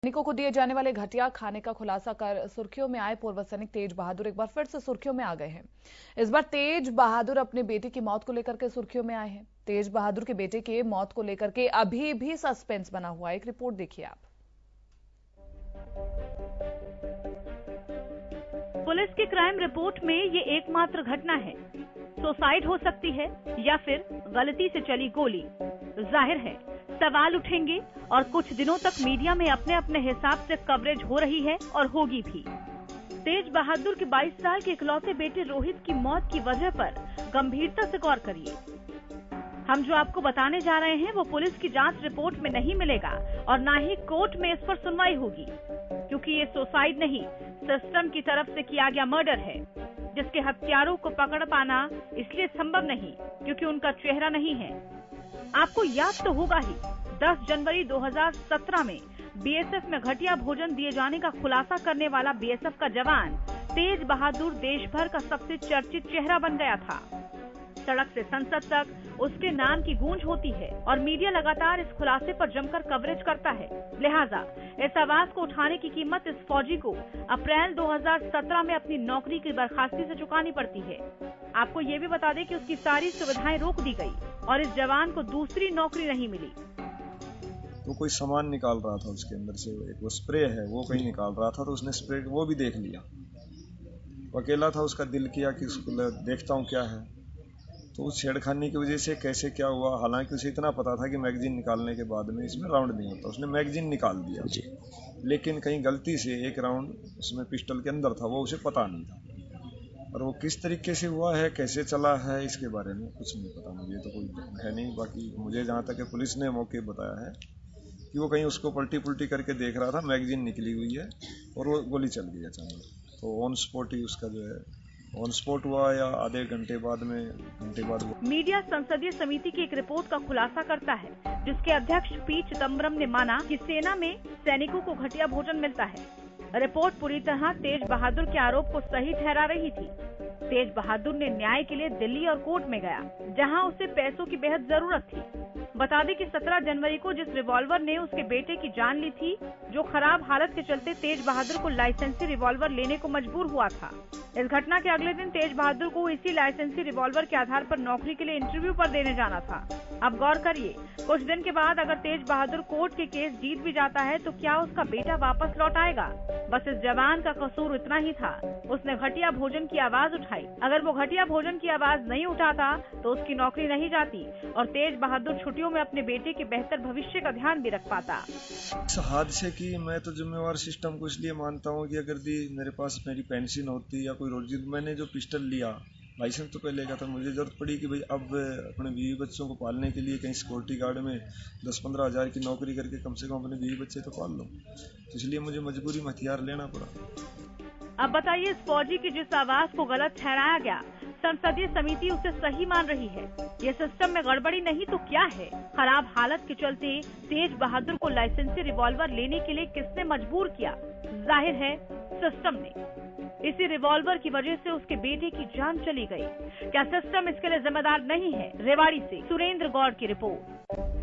सैनिकों को दिए जाने वाले घटिया खाने का खुलासा कर सुर्खियों में आए पूर्व सैनिक तेज बहादुर एक बार फिर से सुर्खियों में आ गए हैं। इस बार तेज बहादुर अपने बेटे की मौत को लेकर के सुर्खियों में आए हैं। तेज बहादुर के बेटे के मौत को लेकर के अभी भी सस्पेंस बना हुआ है। एक रिपोर्ट देखिए आप। पुलिस की क्राइम रिपोर्ट में ये एकमात्र घटना है। सुसाइड हो सकती है या फिर गलती से चली गोली। जाहिर है सवाल उठेंगे और कुछ दिनों तक मीडिया में अपने अपने हिसाब से कवरेज हो रही है और होगी भी। तेज बहादुर के 22 साल के इकलौते बेटे रोहित की मौत की वजह पर गंभीरता से गौर करिए। हम जो आपको बताने जा रहे हैं वो पुलिस की जांच रिपोर्ट में नहीं मिलेगा और ना ही कोर्ट में इस पर सुनवाई होगी, क्योंकि ये सुसाइड नहीं, सिस्टम की तरफ से किया गया मर्डर है, जिसके हत्यारों को पकड़ पाना इसलिए संभव नहीं क्योंकि उनका चेहरा नहीं है। आपको याद तो होगा ही, 10 जनवरी 2017 में बीएसएफ में घटिया भोजन दिए जाने का खुलासा करने वाला बीएसएफ का जवान तेज बहादुर देश भर का सबसे चर्चित चेहरा बन गया था। सड़क से संसद तक उसके नाम की गूंज होती है और मीडिया लगातार इस खुलासे पर जमकर कवरेज करता है। लिहाजा इस आवाज को उठाने की कीमत इस फौजी को अप्रैल 2017 में अपनी नौकरी की बर्खास्ती से चुकानी पड़ती है। आपको ये भी बता दें कि उसकी सारी सुविधाएं रोक दी गई और इस जवान को दूसरी नौकरी नहीं मिली। वो कोई सामान निकाल रहा था उसके अंदर से, एक वो स्प्रे है वो कहीं निकाल रहा था, तो उसने स्प्रे वो भी देख लिया। वो अकेला था, उसका दिल किया कि उसको देखता हूँ क्या है। तो उस छेड़खानी की वजह से कैसे क्या हुआ, हालांकि उसे इतना पता था कि मैगजीन निकालने के बाद में इसमें राउंड नहीं होता, उसने मैगजीन निकाल दिया जी। लेकिन कहीं गलती से एक राउंड उसमें पिस्टल के अंदर था, वो उसे पता नहीं था। और वो किस तरीके से हुआ है, कैसे चला है, इसके बारे में कुछ नहीं पता मुझे, तो कोई है नहीं। बाकी मुझे जहाँ तक पुलिस ने मौके बताया है कि वो कहीं उसको पलटी पुलटी करके देख रहा था, मैगजीन निकली हुई है और वो गोली चल गई अचानक। तो ऑन स्पॉट ही उसका जो है ऑन स्पॉट हुआ या आधे घंटे बाद हुआ। मीडिया संसदीय समिति की एक रिपोर्ट का खुलासा करता है, जिसके अध्यक्ष पी चिदम्बरम ने माना कि सेना में सैनिकों को घटिया भोजन मिलता है। रिपोर्ट पूरी तरह तेज बहादुर के आरोप को सही ठहरा रही थी। तेज बहादुर ने न्याय के लिए दिल्ली और कोर्ट में गया, जहां उसे पैसों की बेहद जरूरत थी। बता दें कि 17 जनवरी को जिस रिवॉल्वर ने उसके बेटे की जान ली थी, जो खराब हालत के चलते तेज बहादुर को लाइसेंसी रिवॉल्वर लेने को मजबूर हुआ था। इस घटना के अगले दिन तेज बहादुर को इसी लाइसेंसी रिवॉल्वर के आधार पर नौकरी के लिए इंटरव्यू पर देने जाना था। अब गौर करिए, कुछ दिन के बाद अगर तेज बहादुर कोर्ट के केस जीत भी जाता है तो क्या उसका बेटा वापस लौट आएगा? बस इस जवान का कसूर इतना ही था, उसने घटिया भोजन की आवाज उठाई। अगर वो घटिया भोजन की आवाज नहीं उठाता तो उसकी नौकरी नहीं जाती और तेज बहादुर छुट्टियों में अपने बेटे के बेहतर भविष्य का ध्यान भी रख पाता। इस हादसे की मैं तो जिम्मेवार सिस्टम को इसलिए मानता हूँ कि अगर मेरे पास मेरी पेंशन होती या कोई रोजी, मैंने जो पिस्टल लिया, लाइसेंस तो पहले का था, मुझे जरूरत पड़ी कि भाई अब अपने बीवी बच्चों को पालने के लिए कहीं सिक्योरिटी गार्ड में 10-15 हज़ार की नौकरी करके कम से कम अपने बीवी बच्चे तो पाल लो, तो इसलिए मुझे मजबूरी में हथियार लेना पड़ा। अब बताइए, इस फौजी की जिस आवाज को गलत ठहराया गया, संसदीय समिति उसे सही मान रही है। ये सिस्टम में गड़बड़ी नहीं तो क्या है? खराब हालत के चलते तेज बहादुर को लाइसेंसी रिवॉल्वर लेने के लिए किसने मजबूर किया? जाहिर है सिस्टम ने। इसी रिवॉल्वर की वजह से उसके बेटे की जान चली गई। क्या सिस्टम इसके लिए जिम्मेदार नहीं है? रेवाड़ी से सुरेंद्र गौड़ की रिपोर्ट।